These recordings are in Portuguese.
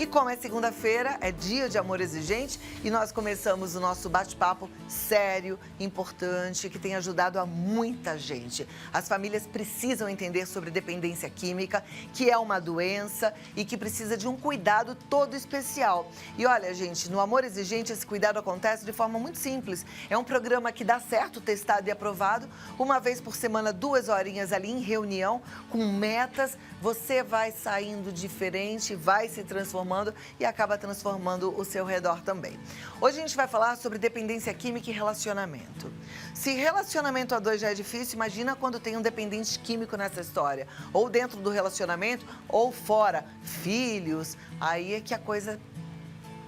E como é segunda-feira, é dia de amor exigente e nós começamos o nosso bate-papo sério, importante, que tem ajudado a muita gente. As famílias precisam entender sobre dependência química, que é uma doença e que precisa de um cuidado todo especial. E olha, gente, no Amor Exigente esse cuidado acontece de forma muito simples. É um programa que dá certo, testado e aprovado. Uma vez por semana, 2 horinhas ali em reunião, com metas. Você vai saindo diferente, vai se transformando e acaba transformando o seu redor também. Hoje a gente vai falar sobre dependência química e relacionamento. Se relacionamento a dois já é difícil, imagina quando tem um dependente químico nessa história. Ou dentro do relacionamento, ou fora. Filhos, aí é que a coisa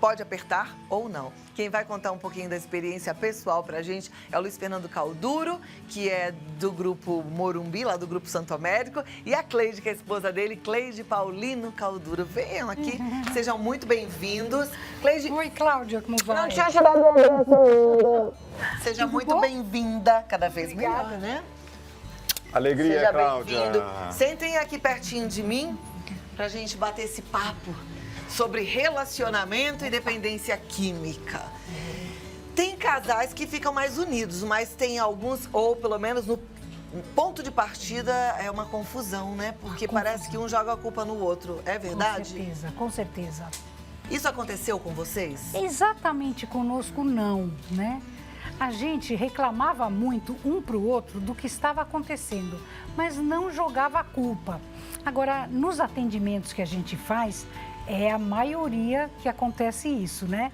pode apertar ou não. Quem vai contar um pouquinho da experiência pessoal pra gente é o Luiz Fernando Calduro, que é do grupo Morumbi, lá do grupo Santo Américo, e a Cleide, que é a esposa dele, Cleide Paulino Calduro. Venham aqui, sejam muito bem-vindos. Cleide... Oi, Cláudia, como vai? Não te ajudando ainda. Seja muito bem-vinda, cada vez melhor, né? Alegria, Seja Cláudia. bem-vindo. Sentem aqui pertinho de mim pra gente bater esse papo sobre relacionamento e dependência química. Tem casais que ficam mais unidos, mas tem alguns, ou pelo menos no ponto de partida, é uma confusão, né? Porque parece que um joga a culpa no outro. É verdade? Com certeza, com certeza. Isso aconteceu com vocês? Exatamente conosco não, né? A gente reclamava muito um para o outro do que estava acontecendo, mas não jogava a culpa. Agora, nos atendimentos que a gente faz, é a maioria que acontece isso, né?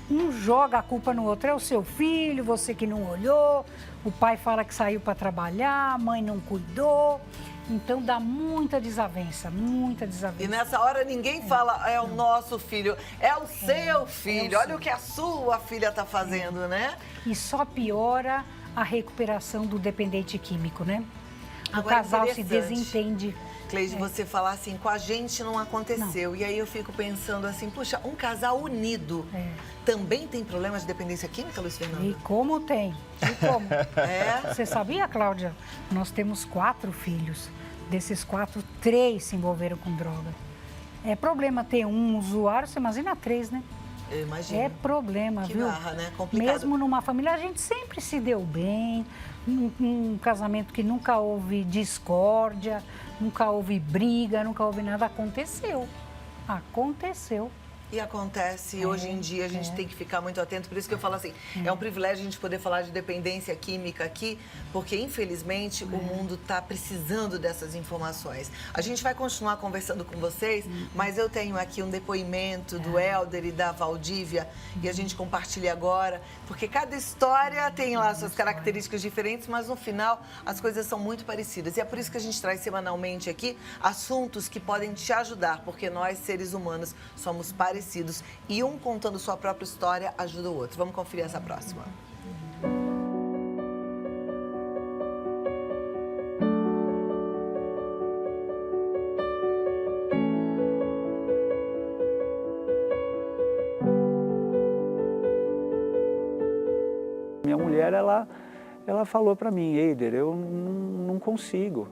Um joga a culpa no outro, é o seu filho, você que não olhou, o pai fala que saiu para trabalhar, a mãe não cuidou. Então dá muita desavença, muita desavença. E nessa hora ninguém fala, é o nosso filho, é o seu filho, olha o que a sua filha está fazendo, né? E só piora a recuperação do dependente químico, né? O Agora, casal se interessante. desentende. Cleide, você falar assim, com a gente não aconteceu. Não. E aí eu fico pensando assim, puxa, um casal unido também tem problemas de dependência química, Luiz Fernando? E como tem? E como? É? Você sabia, Cláudia? Nós temos 4 filhos. Desses 4, 3 se envolveram com droga. É problema ter um usuário, você imagina 3, né? Eu imagino. É problema, que viu? Barra, né? Complicado. Mesmo numa família, a gente sempre se deu bem. Um casamento que nunca houve discórdia, nunca houve briga, nunca houve nada. Aconteceu. Aconteceu. E acontece, hoje em dia a gente tem que ficar muito atento, por isso que eu falo assim, é um privilégio a gente poder falar de dependência química aqui, porque infelizmente o mundo está precisando dessas informações. A gente vai continuar conversando com vocês, mas eu tenho aqui um depoimento do Hélder e da Valdívia, e a gente compartilha agora, porque cada história tem lá suas características diferentes, mas no final as coisas são muito parecidas. E é por isso que a gente traz semanalmente aqui assuntos que podem te ajudar, porque nós, seres humanos, somos parecidos. E um contando sua própria história ajuda o outro. Vamos conferir essa próxima. Minha mulher, ela falou para mim, Eider, eu não consigo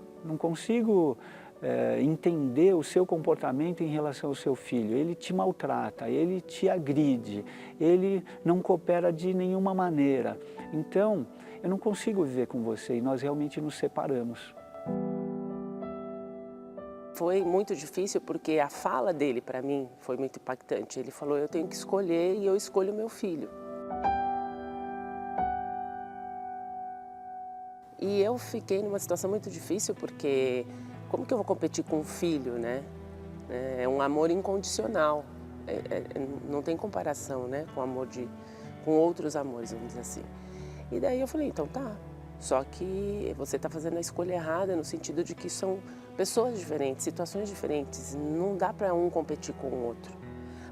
entender o seu comportamento em relação ao seu filho. Ele te maltrata, ele te agride, ele não coopera de nenhuma maneira. Então, eu não consigo viver com você e nós realmente nos separamos. Foi muito difícil porque a fala dele para mim foi muito impactante. Ele falou, eu tenho que escolher e eu escolho meu filho. E eu fiquei numa situação muito difícil porque como que eu vou competir com um filho, né? É um amor incondicional, não tem comparação, né? Com outros amores, vamos dizer assim. E daí eu falei, então tá, só que você está fazendo a escolha errada no sentido de que são pessoas diferentes, situações diferentes, não dá para um competir com o outro.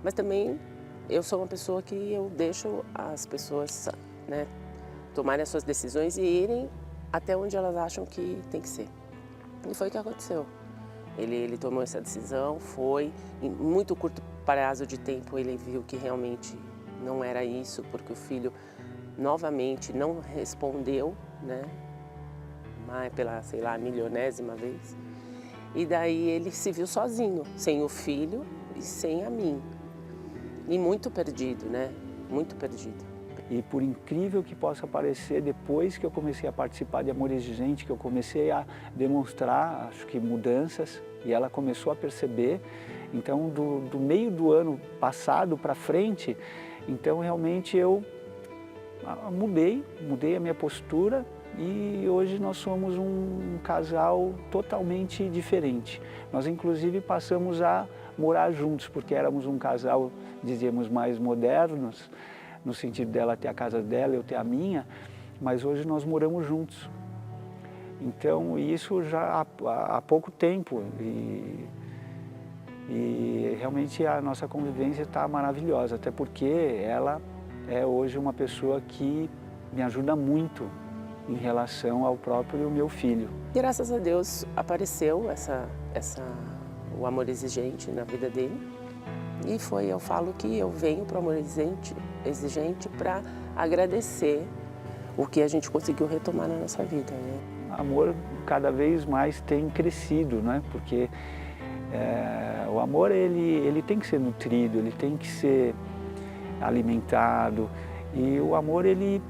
Mas também eu sou uma pessoa que eu deixo as pessoas, né, tomarem as suas decisões e irem até onde elas acham que tem que ser. E foi o que aconteceu. Ele tomou essa decisão, foi, em muito curto prazo de tempo ele viu que realmente não era isso, porque o filho novamente não respondeu, né, mas pela, sei lá, milionésima vez. E daí ele se viu sozinho, sem o filho e sem a mim. E muito perdido, né? Muito perdido. E por incrível que possa parecer, depois que eu comecei a participar de Amor Exigente, que eu comecei a demonstrar, acho que mudanças, e ela começou a perceber, então do meio do ano passado para frente, então realmente eu mudei a minha postura e hoje nós somos um casal totalmente diferente. Nós inclusive passamos a morar juntos, porque éramos um casal, dizíamos, mais modernos, no sentido dela ter a casa dela, eu ter a minha, mas hoje nós moramos juntos. Então, isso já há pouco tempo e realmente a nossa convivência está maravilhosa, até porque ela é hoje uma pessoa que me ajuda muito em relação ao próprio meu filho. Graças a Deus apareceu o Amor Exigente na vida dele. E eu falo que eu venho para o Amor Exigente para agradecer o que a gente conseguiu retomar na nossa vida, né? Amor cada vez mais tem crescido, né? Porque o amor ele tem que ser nutrido, ele tem que ser alimentado e o amor ele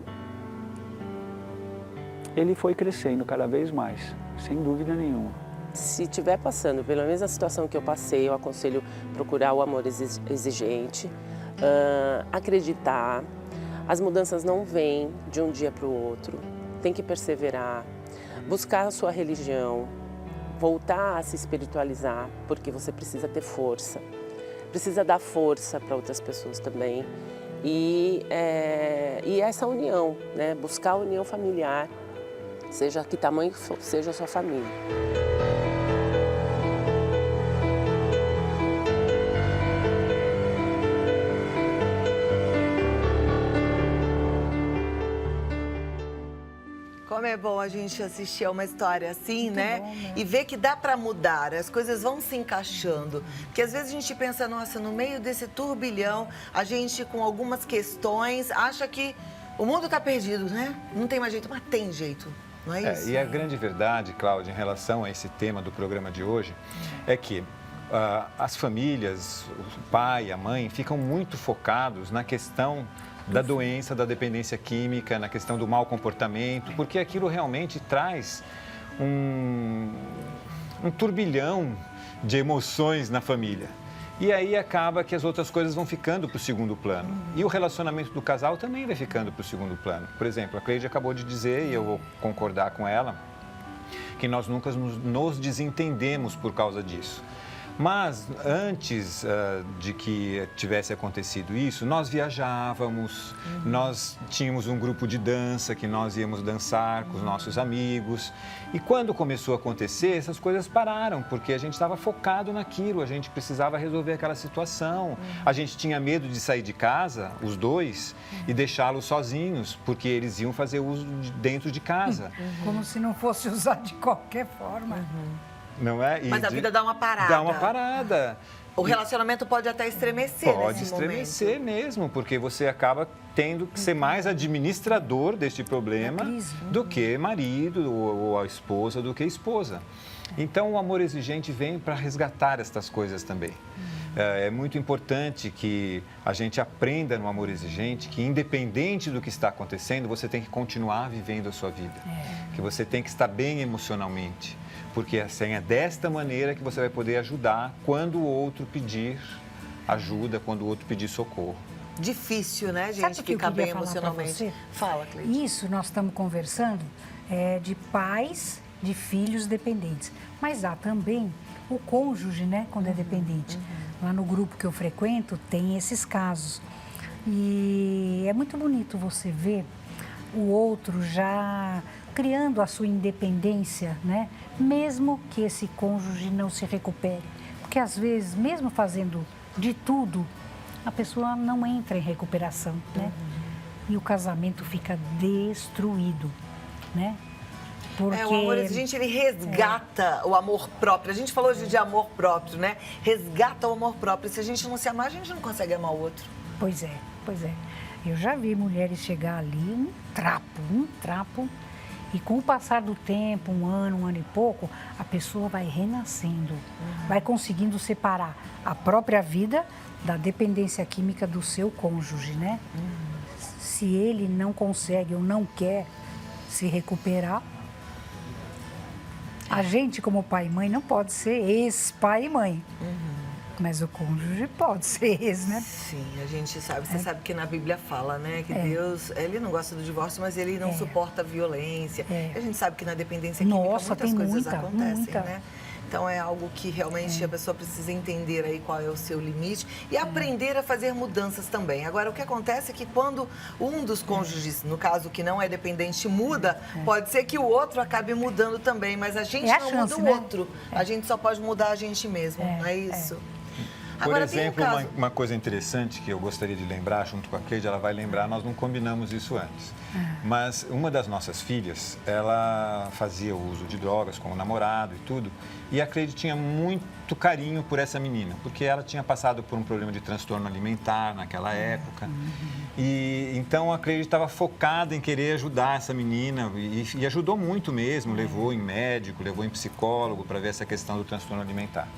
foi crescendo cada vez mais, sem dúvida nenhuma. Se estiver passando pela mesma situação que eu passei, eu aconselho procurar o Amor Exigente, acreditar. As mudanças não vêm de um dia para o outro, tem que perseverar, buscar a sua religião, voltar a se espiritualizar, porque você precisa ter força, precisa dar força para outras pessoas também. E essa união, né? Buscar a união familiar, seja que tamanho seja a sua família. Como é bom a gente assistir a uma história assim, Muito né? bom, né? E ver que dá para mudar, as coisas vão se encaixando. Porque às vezes a gente pensa, nossa, no meio desse turbilhão, a gente com algumas questões acha que o mundo está perdido, né? Não tem mais jeito, mas tem jeito, não é isso? E a grande verdade, Cláudia, em relação a esse tema do programa de hoje, é que as famílias, o pai, a mãe, ficam muito focados na questão da doença, da dependência química, na questão do mau comportamento, porque aquilo realmente traz um turbilhão de emoções na família. E aí acaba que as outras coisas vão ficando para o segundo plano. E o relacionamento do casal também vai ficando para o segundo plano. Por exemplo, a Cleide acabou de dizer, e eu vou concordar com ela, que nós nunca nos desentendemos por causa disso. Mas antes de que tivesse acontecido isso, nós viajávamos, nós tínhamos um grupo de dança que nós íamos dançar com os nossos amigos. E quando começou a acontecer, essas coisas pararam, porque a gente estava focado naquilo, a gente precisava resolver aquela situação. A gente tinha medo de sair de casa, os dois, e deixá-los sozinhos, porque eles iam fazer uso dentro de casa. Como se não fosse usar de qualquer forma. Não é? Mas a vida dá uma parada. Dá uma parada. O relacionamento pode até estremecer Pode nesse estremecer momento. mesmo, porque você acaba tendo que ser mais administrador deste problema do que marido ou a esposa, do que esposa. Então, o Amor Exigente vem para resgatar estas coisas também. É muito importante que a gente aprenda no Amor Exigente que, independente do que está acontecendo, você tem que continuar vivendo a sua vida. Que você tem que estar bem emocionalmente. Porque assim, é desta maneira que você vai poder ajudar quando o outro pedir ajuda, quando o outro pedir socorro. Difícil, né, gente, Sabe o que eu ficar bem queria falar pra emocionalmente. você? Fala, Cleide. Isso nós estamos conversando de pais de filhos dependentes. Mas há também o cônjuge, né, quando é dependente. Lá no grupo que eu frequento tem esses casos. E é muito bonito você ver o outro já criando a sua independência, né? Mesmo que esse cônjuge não se recupere. Porque às vezes, mesmo fazendo de tudo, a pessoa não entra em recuperação, né? E o casamento fica destruído, né? Porque... O Amor Exigente, ele resgata o amor próprio. A gente falou hoje de amor próprio, né? Resgata o amor próprio. Se a gente não se amar, a gente não consegue amar o outro. Pois é, pois é. Eu já vi mulheres chegar ali, um trapo, E com o passar do tempo, um ano e pouco, a pessoa vai renascendo, vai conseguindo separar a própria vida da dependência química do seu cônjuge, né? Se ele não consegue ou não quer se recuperar, a gente, como pai e mãe, não pode ser ex-pai e mãe. Mas o cônjuge pode ser ex, né? Sim, a gente sabe. Você sabe que na Bíblia fala, né? Que Deus, ele não gosta do divórcio, mas ele não suporta a violência. A gente sabe que na dependência química muitas coisas acontecem, né? Então é algo que realmente a pessoa precisa entender aí qual é o seu limite e aprender a fazer mudanças também. Agora, o que acontece é que quando um dos cônjuges, no caso que não é dependente, muda, pode ser que o outro acabe mudando também, mas a gente não muda o outro. A gente só pode mudar a gente mesmo, não é isso? Por Agora, exemplo, uma coisa interessante que eu gostaria de lembrar, junto com a Cleide, ela vai lembrar, nós não combinamos isso antes. Mas uma das nossas filhas, ela fazia o uso de drogas com o namorado e tudo, e a Cleide tinha muito carinho por essa menina, porque ela tinha passado por um problema de transtorno alimentar naquela época. E então a Cleide estava focada em querer ajudar essa menina e ajudou muito mesmo, levou em médico, levou em psicólogo para ver essa questão do transtorno alimentar.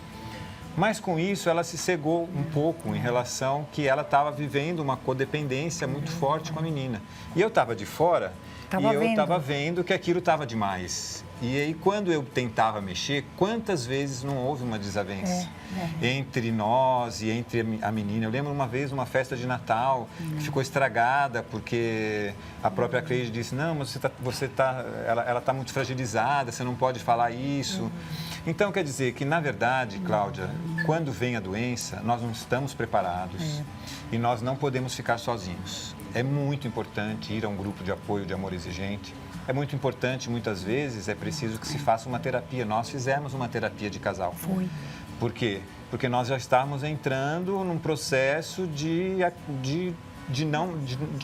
Mas com isso ela se cegou um pouco em relação que ela estava vivendo uma codependência muito forte com a menina. E eu estava de fora eu estava vendo que aquilo estava demais. E aí quando eu tentava mexer, quantas vezes não houve uma desavença entre nós e entre a menina? Eu lembro uma vez uma festa de Natal que ficou estragada porque a própria Cleide disse, não, mas ela está muito fragilizada, você não pode falar isso. Então, quer dizer que, na verdade, Cláudia, quando vem a doença, nós não estamos preparados e nós não podemos ficar sozinhos. É muito importante ir a um grupo de apoio de amor exigente. É muito importante, muitas vezes, é preciso que se faça uma terapia. Nós fizemos uma terapia de casal. Foi. Por quê? Porque nós já estávamos entrando num processo de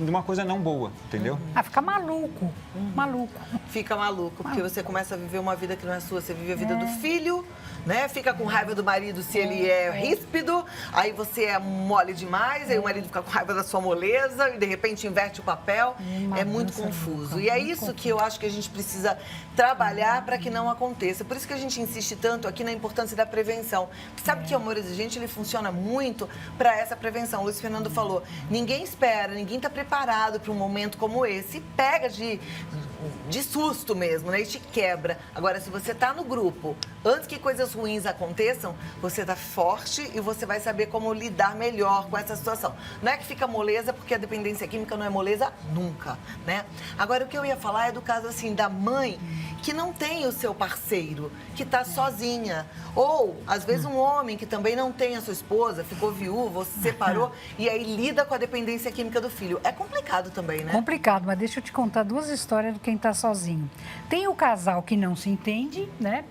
uma coisa não boa, entendeu? Fica maluco, maluco. Fica maluco, porque você começa a viver uma vida que não é sua, você vive a vida do filho, né? Fica com raiva do marido se ele é ríspido, aí você é mole demais, aí o marido fica com raiva da sua moleza e de repente inverte o papel. É muito confuso. E é isso que eu acho que a gente precisa trabalhar para que não aconteça. Por isso que a gente insiste tanto aqui na importância da prevenção. Porque sabe que o amor exigente, ele funciona muito para essa prevenção. O Luiz Fernando falou, ninguém espera, ninguém está preparado para um momento como esse. Pega de susto mesmo, né? E te quebra. Agora, se você está no grupo, antes que coisas ruins aconteçam, você está forte e você vai saber como lidar melhor com essa situação. Não é que fica moleza, porque a dependência química não é moleza nunca, né? Agora, o que eu ia falar é do caso, assim, da mãe que não tem o seu parceiro, que está sozinha. Ou, às vezes, um homem que também não tem a sua esposa, ficou viúvo, se separou, e aí lida com a dependência química do filho. É complicado também, né? Complicado, mas deixa eu te contar duas histórias de quem está sozinho. Tem o casal que não se entende, né?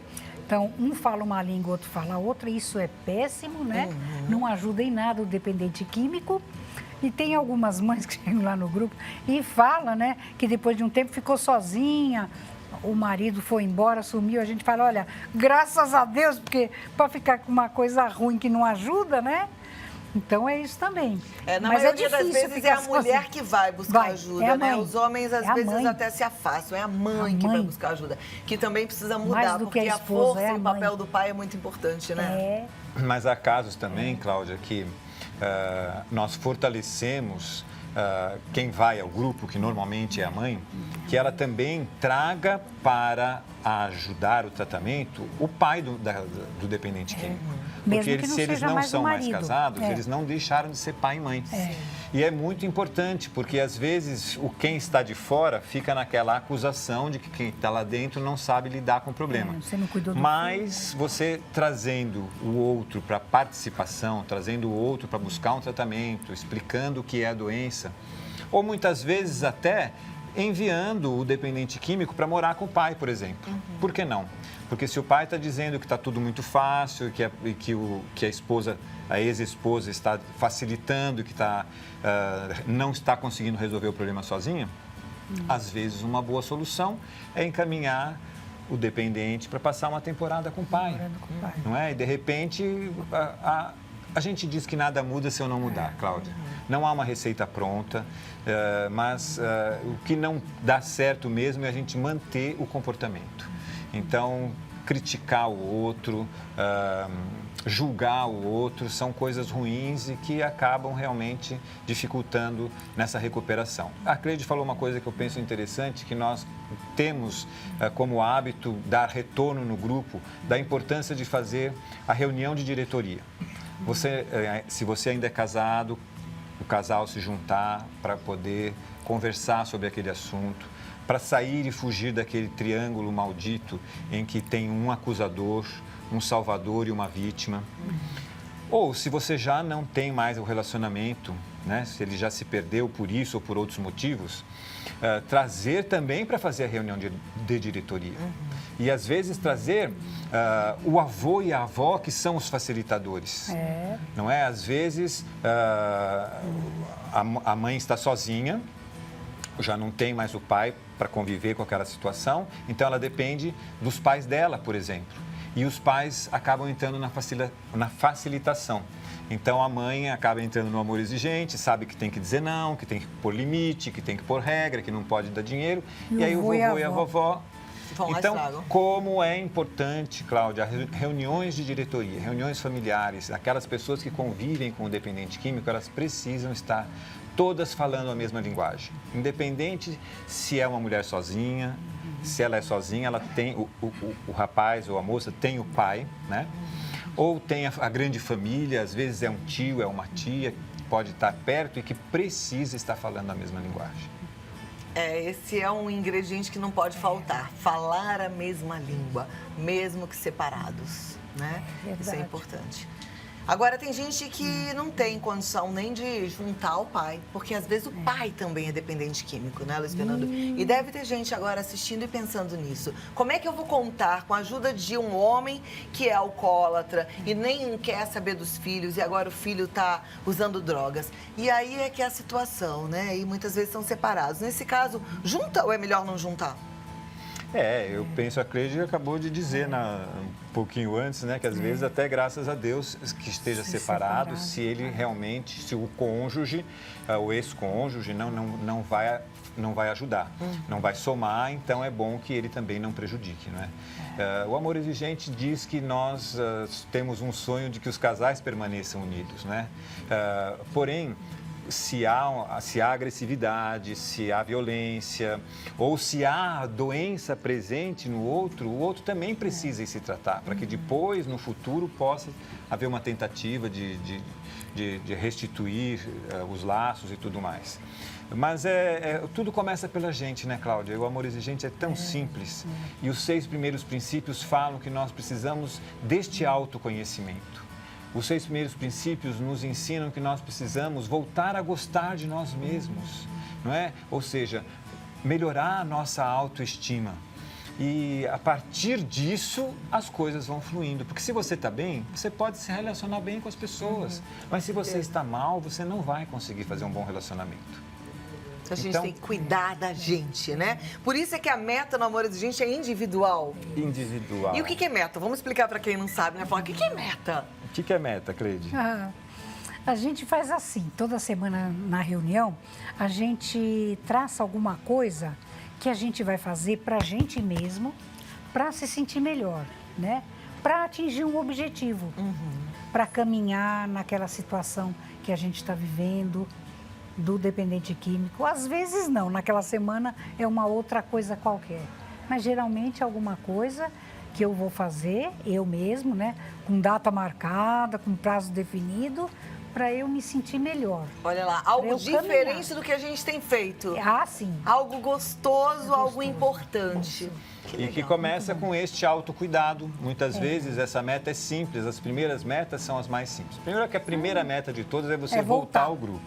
Então, um fala uma língua, outro fala outra, isso é péssimo, né? Não ajuda em nada o dependente químico. E tem algumas mães que chegam lá no grupo e falam, né, que depois de um tempo ficou sozinha, o marido foi embora, sumiu, a gente fala, olha, graças a Deus, porque para ficar com uma coisa ruim que não ajuda, né? Então é isso também. Na Mas maioria das vezes é a mulher que vai buscar ajuda, né? Os homens às vezes até se afastam, é a mãe que vai buscar ajuda, que também precisa mudar, porque a força e o papel do pai é muito importante, né? Mas há casos também, Cláudia, que nós fortalecemos quem vai ao grupo, que normalmente é a mãe, que ela também traga para ajudar o tratamento o pai do dependente químico. Porque se eles não são mais casados, eles não deixaram de ser pai e mãe. E é muito importante, porque às vezes quem está de fora fica naquela acusação de que quem está lá dentro não sabe lidar com o problema. Você não cuidou do Mas você trazendo o outro para participação, trazendo o outro para buscar um tratamento, explicando o que é a doença, ou muitas vezes até enviando o dependente químico para morar com o pai, por exemplo. Por que não? Porque se o pai está dizendo que está tudo muito fácil, que a esposa, a ex-esposa está facilitando, que não está conseguindo resolver o problema sozinha, às vezes uma boa solução é encaminhar o dependente para passar uma temporada com o pai. Não é? E de repente A gente diz que nada muda se eu não mudar, Cláudia. Não há uma receita pronta, mas o que não dá certo mesmo é a gente manter o comportamento. Então, criticar o outro, julgar o outro, são coisas ruins e que acabam realmente dificultando nessa recuperação. A Cleide falou uma coisa que eu penso interessante, que nós temos como hábito dar retorno no grupo, da importância de fazer a reunião de diretoria. Se você ainda é casado, o casal se juntar para poder conversar sobre aquele assunto, para sair e fugir daquele triângulo maldito em que tem um acusador, um salvador e uma vítima. Ou se você já não tem mais o relacionamento, né, se ele já se perdeu por isso ou por outros motivos, trazer também para fazer a reunião de diretoria. E às vezes trazer o avô e a avó, que são os facilitadores. Não é? Às vezes a mãe está sozinha, já não tem mais o pai para conviver com aquela situação, então ela depende dos pais dela, por exemplo. E os pais acabam entrando na facilitação. Então a mãe acaba entrando no amor exigente, sabe que tem que dizer não, que tem que pôr limite, que tem que pôr regra, que não pode dar dinheiro. E aí o vovô e a vovó. Então, como é importante, Cláudia, reuniões de diretoria, reuniões familiares, aquelas pessoas que convivem com o dependente químico, elas precisam estar todas falando a mesma linguagem. Independente se é uma mulher sozinha, se ela é sozinha, ela tem o rapaz ou a moça tem o pai, né? Ou tem a grande família, às vezes é um tio, é uma tia, que pode estar perto e que precisa estar falando a mesma linguagem. Esse é um ingrediente que não pode faltar. Falar a mesma língua, mesmo que separados, né? Isso é importante. Agora, tem gente que não tem condição nem de juntar o pai, porque às vezes o pai também é dependente químico, né, Luiz Fernando? E deve ter gente agora assistindo e pensando nisso. Como é que eu vou contar com a ajuda de um homem que é alcoólatra e nem quer saber dos filhos e agora o filho está usando drogas? E aí é que é a situação, né? E muitas vezes são separados. Nesse caso, junta ou é melhor não juntar? Eu penso, a Cleide acabou de dizer um pouquinho antes, né, que às vezes até graças a Deus que esteja separado, se ele realmente, se o cônjuge, o ex-cônjuge não vai ajudar, não vai somar, então é bom que ele também não prejudique, não é? O amor exigente diz que nós temos um sonho de que os casais permaneçam unidos, né? Porém, se há agressividade, se há violência ou se há doença presente no outro, o outro também precisa ir se tratar, para que depois, no futuro, possa haver uma tentativa de restituir os laços e tudo mais. Mas tudo começa pela gente, né, Cláudia? O amor exigente é tão simples. E os 6 primeiros princípios falam que nós precisamos deste autoconhecimento. Os 6 primeiros princípios nos ensinam que nós precisamos voltar a gostar de nós mesmos, não é? Ou seja, melhorar a nossa autoestima. E a partir disso, as coisas vão fluindo. Porque se você está bem, você pode se relacionar bem com as pessoas. Mas se você está mal, você não vai conseguir fazer um bom relacionamento. A gente tem que cuidar da gente, né? Por isso é que a meta no amor exigente é individual. Individual. E o que é meta? Vamos explicar para quem não sabe, né? Falar, o que é meta? O que é meta, Cleide? A gente faz assim, toda semana na reunião, a gente traça alguma coisa que a gente vai fazer para a gente mesmo, para se sentir melhor, né? Para atingir um objetivo, para caminhar naquela situação que a gente está vivendo, do dependente químico. Às vezes não, naquela semana é uma outra coisa qualquer, mas geralmente é alguma coisa que eu vou fazer, eu mesmo, né? Com data marcada, com prazo definido, para eu me sentir melhor. Olha lá, algo diferente do que a gente tem feito. Sim. Algo gostoso, algo importante. E que começa com este autocuidado. Muitas vezes essa meta é simples, as primeiras metas são as mais simples. Primeiro que a primeira meta de todas é você voltar ao grupo.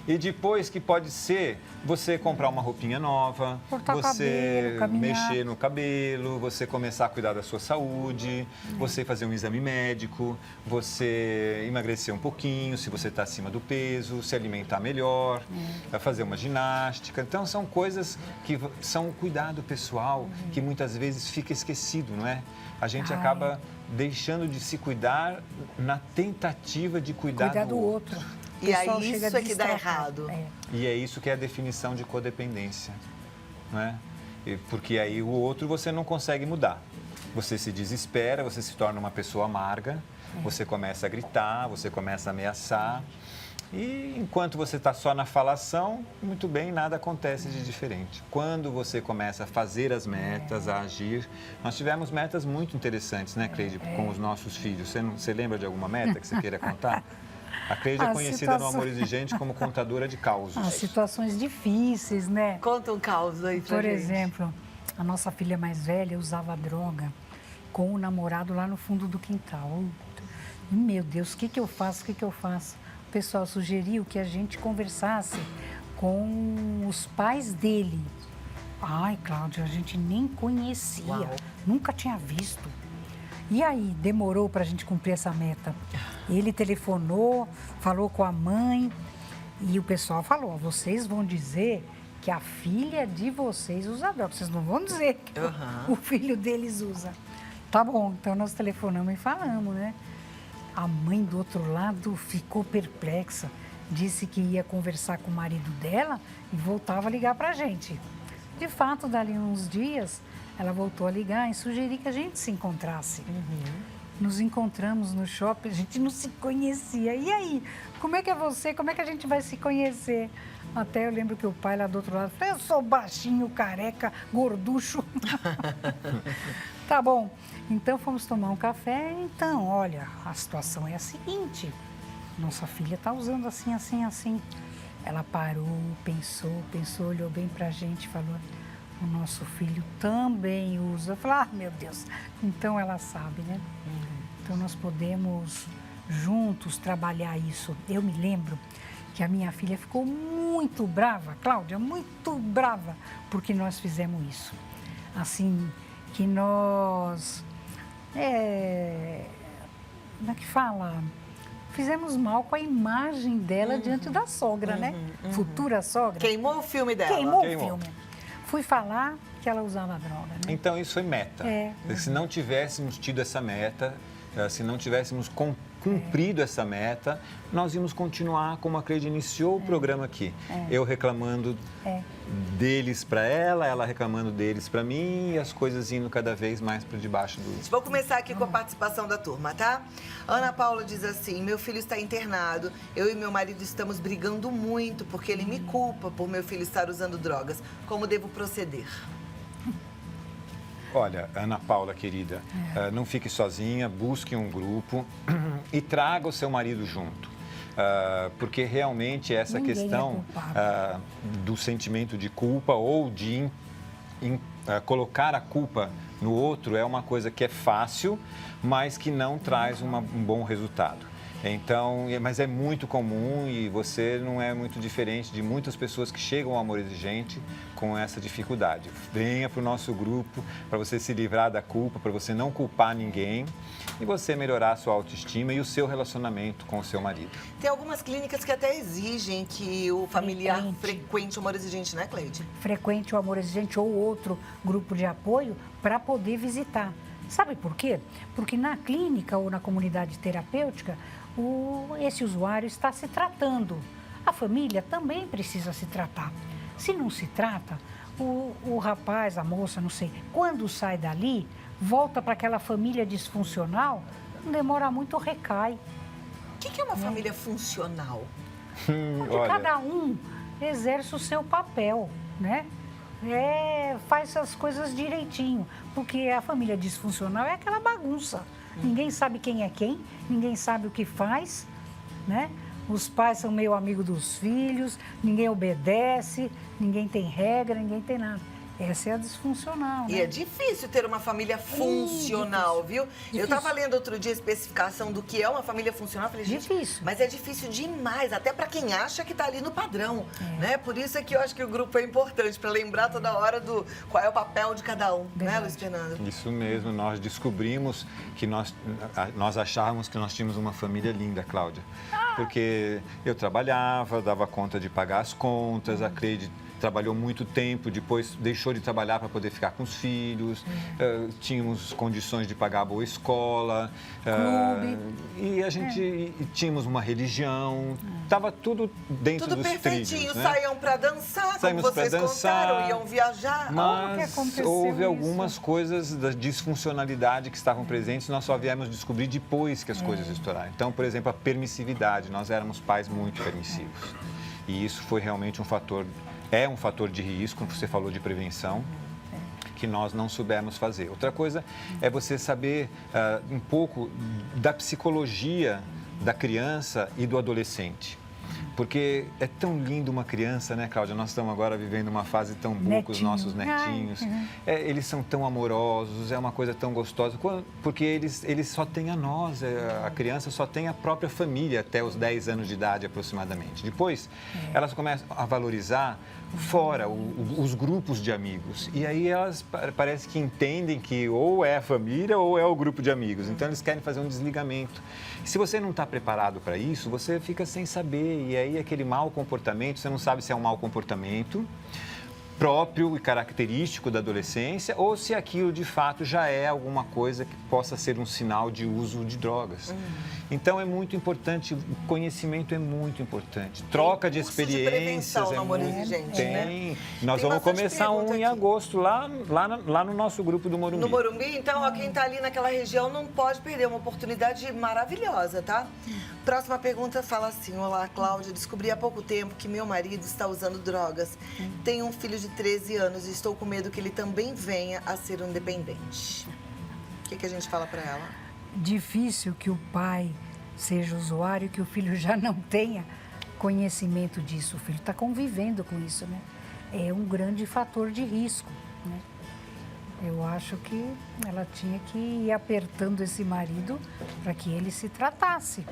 E depois que pode ser você comprar uma roupinha nova, você mexer no cabelo, você começar a cuidar da sua saúde, você fazer um exame médico, você emagrecer um pouquinho, se você está acima do peso, se alimentar melhor, fazer uma ginástica. Então são coisas que são um cuidado pessoal que muitas vezes fica esquecido, não é? A gente Ai. acaba deixando de se cuidar na tentativa de cuidar do outro. E aí Pessoal chega isso é que dá distratado. errado. É. E é isso que é a definição de codependência, não é? Porque aí o outro você não consegue mudar. Você se desespera, você se torna uma pessoa amarga, você começa a gritar, você começa a ameaçar. E enquanto você está só na falação, muito bem, nada acontece de diferente. Quando você começa a fazer as metas, a agir... Nós tivemos metas muito interessantes, né, Cleide, com os nossos filhos. Você lembra de alguma meta que você queira contar? A Cleide é conhecida no Amor Exigente como contadora de causos. As situações difíceis, né? Conta um caos aí pra Por gente. exemplo, a nossa filha mais velha usava droga com o namorado lá no fundo do quintal. E, meu Deus, o que eu faço? O que eu faço? O pessoal sugeriu que a gente conversasse com os pais dele. Ai, Cláudia, a gente nem conhecia, Uau. nunca tinha visto. E aí, demorou para a gente cumprir essa meta. Ele telefonou, falou com a mãe e o pessoal falou, ó, vocês vão dizer que a filha de vocês usa droga. Vocês não vão dizer que o filho deles usa. Tá bom, então nós telefonamos e falamos, né? A mãe do outro lado ficou perplexa, disse que ia conversar com o marido dela e voltava a ligar pra gente. De fato, dali uns dias, ela voltou a ligar e sugerir que a gente se encontrasse. Nos encontramos no shopping, a gente não se conhecia. E aí, como é que é você? Como é que a gente vai se conhecer? Até eu lembro que o pai lá do outro lado falou, eu sou baixinho, careca, gorducho. Tá bom, então fomos tomar um café. Então, olha, a situação é a seguinte, nossa filha está usando assim, assim, assim. Ela parou, pensou, olhou bem pra gente e falou, o nosso filho também usa. Eu falei, ah, meu Deus, então ela sabe, né? Então nós podemos juntos trabalhar isso. Eu me lembro que a minha filha ficou muito brava, Cláudia, muito brava, porque nós fizemos isso. Assim, que nós, como é que fala? Fizemos mal com a imagem dela diante da sogra, né? Futura sogra. Queimou o filme dela. Queimou o filme. Fui falar que ela usava droga, né? Então, isso foi meta. Se não tivéssemos tido essa meta, se não tivéssemos cumprido essa meta, nós íamos continuar como a Cleide iniciou o programa aqui. Eu reclamando deles para ela reclamando deles para mim e as coisas indo cada vez mais para debaixo do... Vou começar aqui com a participação da turma, tá? Ana Paula diz assim, meu filho está internado, eu e meu marido estamos brigando muito porque ele me culpa por meu filho estar usando drogas. Como devo proceder? Olha, Ana Paula, querida, não fique sozinha, busque um grupo e traga o seu marido junto. Porque realmente essa Ninguém questão é culpado. do sentimento de culpa ou de colocar a culpa no outro é uma coisa que é fácil, mas que não traz um bom resultado. Então, mas é muito comum e você não é muito diferente de muitas pessoas que chegam ao Amor Exigente com essa dificuldade. Venha para o nosso grupo para você se livrar da culpa, para você não culpar ninguém e você melhorar a sua autoestima e o seu relacionamento com o seu marido. Tem algumas clínicas que até exigem que o familiar frequente o Amor Exigente, né, Cleide? Frequente o Amor Exigente ou outro grupo de apoio para poder visitar. Sabe por quê? Porque na clínica ou na comunidade terapêutica, esse usuário está se tratando. A família também precisa se tratar. Se não se trata, o rapaz, a moça, não sei, quando sai dali, volta para aquela família disfuncional, não demora muito, recai. O que é uma família funcional? Onde cada um exerce o seu papel, né? Faz as coisas direitinho, porque a família disfuncional é aquela bagunça. Ninguém sabe quem é quem, ninguém sabe o que faz, né? Os pais são meio amigos dos filhos, ninguém obedece, ninguém tem regra, ninguém tem nada. Essa é a disfuncional, né? E é difícil ter uma família funcional, viu? Difícil. Eu estava lendo outro dia a especificação do que é uma família funcional. Falei, gente, Difícil. mas é difícil demais, até para quem acha que está ali no padrão, né? Por isso é que eu acho que o grupo é importante, para lembrar toda hora qual é o papel de cada um, né, Luiz Fernando? Isso mesmo, nós descobrimos que nós achávamos que nós tínhamos uma família linda, Cláudia. Porque eu trabalhava, dava conta de pagar as contas, a Cleide trabalhou muito tempo, depois deixou de trabalhar para poder ficar com os filhos, tínhamos condições de pagar a boa escola, Clube. e a gente tínhamos uma religião, estava tudo dentro Tudo dos perfeitinho, trilhos, né? saíam para dançar, Saímos como pra vocês dançar, contaram, iam viajar. que Mas aconteceu houve isso? algumas coisas da disfuncionalidade que estavam presentes, nós só viemos descobrir depois que as coisas estouraram. Então, por exemplo, a permissividade, nós éramos pais muito permissivos. E isso foi realmente um fator de risco, você falou de prevenção, que nós não soubemos fazer. Outra coisa é você saber um pouco da psicologia da criança e do adolescente. Porque é tão lindo uma criança, né, Cláudia? Nós estamos agora vivendo uma fase tão boa com os nossos netinhos. Eles são tão amorosos, é uma coisa tão gostosa. Porque eles só têm a nós, a criança só tem a própria família até os 10 anos de idade aproximadamente. Depois, elas começam a valorizar fora os grupos de amigos. E aí elas parece que entendem que ou é a família ou é o grupo de amigos. Então, eles querem fazer um desligamento. E se você não está preparado para isso, você fica sem saber. E aí, aquele mau comportamento, você não sabe se é um mau comportamento próprio e característico da adolescência ou se aquilo de fato já é alguma coisa que possa ser um sinal de uso de drogas. Então é muito importante, o conhecimento é muito importante. Troca de curso de experiências prevenção no Amor muito... Exigente, Tem. né? Nós Tem vamos bastante começar um pergunta em aqui. agosto lá no nosso grupo do Morumbi. No Morumbi, então, ó, quem tá ali naquela região não pode perder uma oportunidade maravilhosa, tá? Próxima pergunta fala assim: olá, Cláudia, descobri há pouco tempo que meu marido está usando drogas. Tenho um filho de 13 anos e estou com medo que ele também venha a ser um dependente. O que a gente fala para ela? Difícil que o pai seja usuário e que o filho já não tenha conhecimento disso. O filho está convivendo com isso, né? É um grande fator de risco, né? Eu acho que ela tinha que ir apertando esse marido para que ele se tratasse,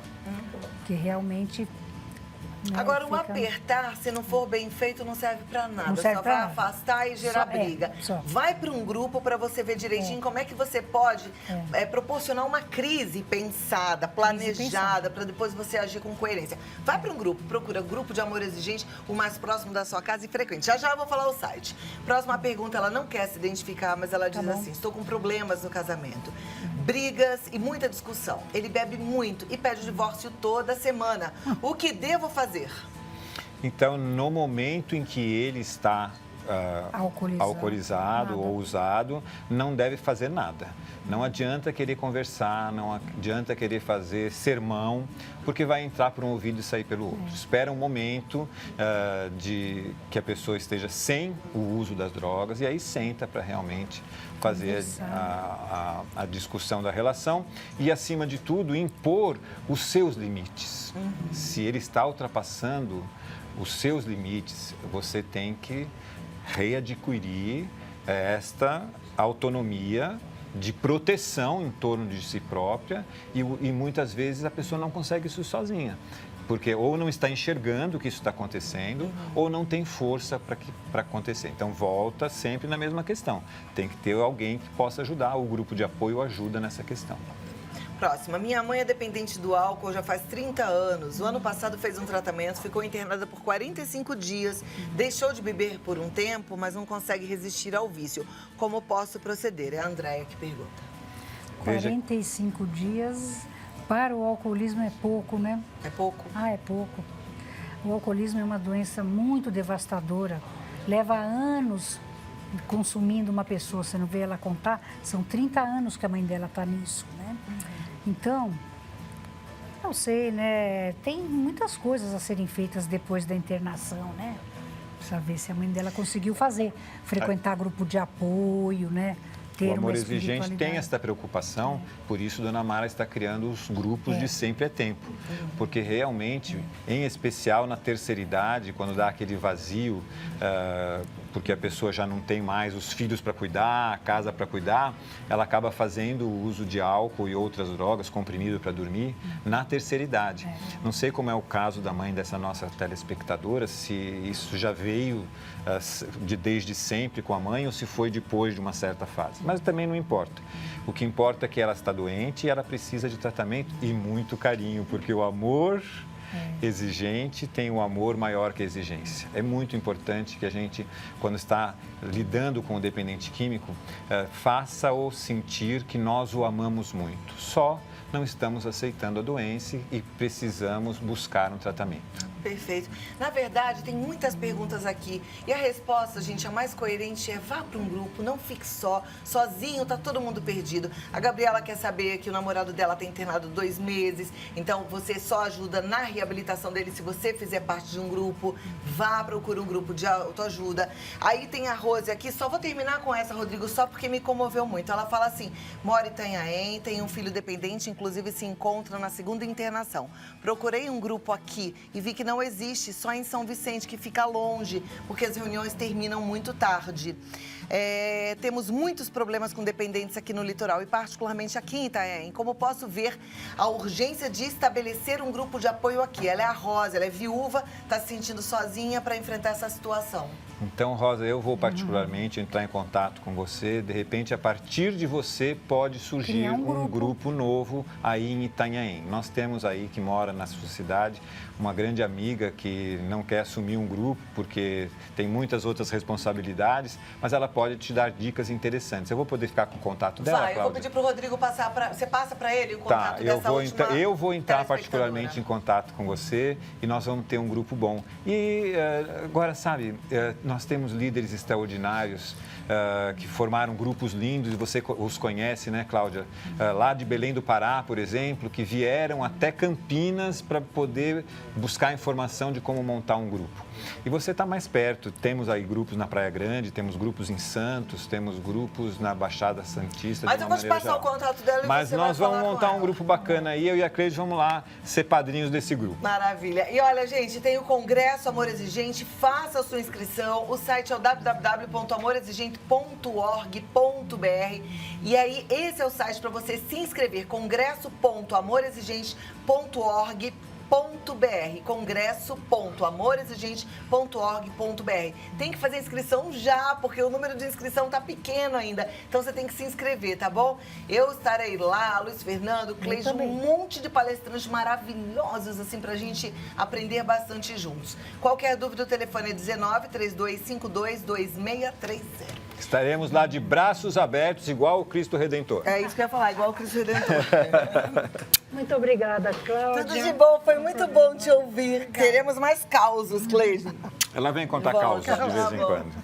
que realmente... né, Agora, o fica- apertar, se não for bem feito, não serve para nada. Não serve só pra vai nada. afastar e gerar Só- briga. só. Vai para um grupo para você ver direitinho como é que você pode proporcionar uma crise pensada, planejada, para depois você agir com coerência. Vai para um grupo, procura Grupo de Amor Exigente, o mais próximo da sua casa e frequente. Já eu vou falar o site. Próxima pergunta, ela não quer se identificar, mas ela diz bom. assim: estou com problemas no casamento. Brigas e muita discussão. Ele bebe muito e pede o divórcio toda semana. O que devo fazer? Então, no momento em que ele está alcoolizado Nada. ou usado, não deve fazer nada. Não adianta querer conversar, não adianta querer fazer sermão, porque vai entrar por um ouvido e sair pelo outro. Espera um momento de que a pessoa esteja sem o uso das drogas e aí senta para realmente fazer a discussão da relação e, acima de tudo, impor os seus limites. Se ele está ultrapassando os seus limites, você tem que readquirir esta autonomia de proteção em torno de si própria e muitas vezes a pessoa não consegue isso sozinha, porque ou não está enxergando que isso está acontecendo ou não tem força para acontecer. Então, volta sempre na mesma questão. Tem que ter alguém que possa ajudar, o grupo de apoio ajuda nessa questão. Próxima. Minha mãe é dependente do álcool já faz 30 anos. O ano passado fez um tratamento, ficou internada por 45 dias, deixou de beber por um tempo, mas não consegue resistir ao vício. Como posso proceder? É a Andréia que pergunta. Veja- 45 dias para o alcoolismo é pouco, né? É pouco? Ah, é pouco. O alcoolismo é uma doença muito devastadora. Leva anos consumindo uma pessoa, você não vê ela contar, são 30 anos que a mãe dela está nisso, né? Então, não sei, né? Tem muitas coisas a serem feitas depois da internação, né? Precisa ver se a mãe dela conseguiu fazer. Frequentar grupo de apoio, né? Ter O Amor uma Exigente tem espiritualidade. esta preocupação, por isso Dona Mara está criando os grupos de Sempre é Tempo. Porque realmente, em especial na terceira idade, quando dá aquele vazio, porque a pessoa já não tem mais os filhos para cuidar, a casa para cuidar, ela acaba fazendo o uso de álcool e outras drogas, comprimido para dormir, na terceira idade. Não sei como é o caso da mãe dessa nossa telespectadora, se isso já veio desde sempre com a mãe ou se foi depois de uma certa fase. Mas também não importa. O que importa é que ela está doente e ela precisa de tratamento e muito carinho, porque o amor Exigente tem um amor maior que a exigência. É muito importante que a gente, quando está lidando com o dependente químico, faça-o sentir que nós o amamos muito. Só não estamos aceitando a doença e precisamos buscar um tratamento. Perfeito. Na verdade, tem muitas perguntas aqui. E a resposta, gente, a mais coerente é: vá para um grupo, não fique sozinho, tá todo mundo perdido. A Gabriela quer saber que o namorado dela tem internado 2 meses, então você só ajuda na reabilitação dele se você fizer parte de um grupo. Vá, procura um grupo de autoajuda. Aí tem a Rose aqui, só vou terminar com essa, Rodrigo, só porque me comoveu muito. Ela fala assim: mora em Itanhaém, tem um filho dependente, inclusive se encontra na 2ª internação. Procurei um grupo aqui e vi que não existe, só em São Vicente, que fica longe, porque as reuniões terminam muito tarde. Temos muitos problemas com dependentes aqui no litoral e particularmente aqui em Itanhaém. Como posso ver a urgência de estabelecer um grupo de apoio aqui? Ela é a Rosa, ela é viúva, está se sentindo sozinha para enfrentar essa situação. Então, Rosa, eu vou particularmente entrar em contato com você. De repente, a partir de você, pode surgir um grupo novo aí em Itanhaém. Nós temos aí, que mora na sua cidade, uma grande amiga que não quer assumir um grupo porque tem muitas outras responsabilidades, mas ela pode te dar dicas interessantes. Eu vou poder ficar com o contato dela, Cláudia? Eu vou pedir para o Rodrigo passar para... Você passa para ele o contato dessa última eu vou entrar particularmente em contato com você e nós vamos ter um grupo bom. E agora, sabe, nós temos líderes extraordinários que formaram grupos lindos e você os conhece, né, Cláudia? Lá de Belém do Pará, por exemplo, que vieram até Campinas para poder buscar informação de como montar um grupo. E você está mais perto, temos aí grupos na Praia Grande, temos grupos em Santos, temos grupos na Baixada Santista. Mas eu vou te passar o contato dela e Mas você nós vai vamos montar um grupo bacana aí, eu e a Cleide vamos lá ser padrinhos desse grupo. Maravilha. E olha, gente, tem o Congresso Amor Exigente, faça a sua inscrição. O site é o www.amorexigente.org.br. E aí, esse é o site para você se inscrever, congresso.amorexigente.org.br, congresso.amorexigente.org.br. Tem que fazer inscrição já, porque o número de inscrição tá pequeno ainda. Então você tem que se inscrever, tá bom? Eu estarei lá, Luiz Fernando, Cleide, um monte de palestrantes maravilhosos assim pra gente aprender bastante juntos. Qualquer dúvida, o telefone é 19-3252-2630. Estaremos lá de braços abertos, igual o Cristo Redentor. É isso que eu ia falar, igual o Cristo Redentor. Muito obrigada, Cláudia. Tudo de bom, foi muito bom te ouvir. Queremos mais causos, Cleide. Ela vem contar causas de vez em quando.